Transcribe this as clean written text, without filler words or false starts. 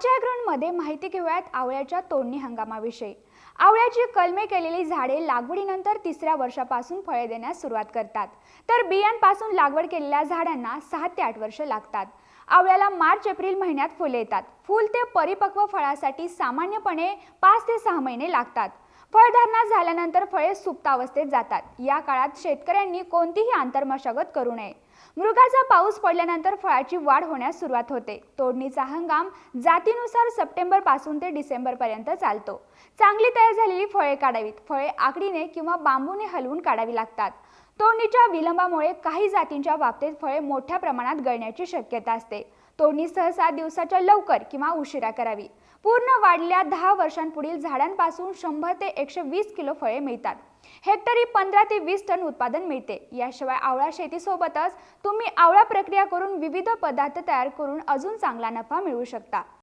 आजच्या ग्राउंडमध्ये माहिती घेऊयात आवळ्याच्या तोडणी हंगामाविषयी। आवळ्याची कलमे केलेली झाडे लागवडीनंतर तिसऱ्या वर्षापासून फळे देण्यास सुरुवात करतात, तर बियांपासून लागवड केलेल्या झाडांना 6 ते 8 वर्षे लागतात। आवळ्याला मार्च-एप्रिल महिन्यात फुले येतात। फूल ते परिपक्व फळासाठी सामान्यपणे 5 ते 6 महिने लागतात। फळधारणा झाल्यानंतर फळे सुप्तावस्थेत जातात। या काळात शेतकऱ्यांनी कोणतीही आंतरमशागत करू नये। मृगाचा पाऊस पडल्यानंतर फळाची वाढ होण्यास सुरुवात होते। तोडणीचा हंगाम जातीनुसार सप्टेंबर पासून ते डिसेंबर पर्यंत चालतो। चांगली तयार झालेली फळे काढावीत। फळे आकडीने किंवा बांबूने हलवून काढावी लागतात। तोडणीच्या विलंबामुळे काही जातींच्या बाबतीत फळे मोठ्या प्रमाणात गळण्याची शक्यता असते। तोडणी सहसा दिवसाच्या लवकर किंवा उशिरा करावी। पूर्ण वाढलेल्या 10 वर्षांपुढील झाडांपासून 100 ते 120 किलो फळे मिळतात। हेक्टरी 15 ते 20 टन उत्पादन मिळते। याशिवाय आवळा शेतीसोबतच तुम्ही आवळा प्रक्रिया करून विविध पदार्थ तयार करून अजून चांगला नफा मिळवू शकता।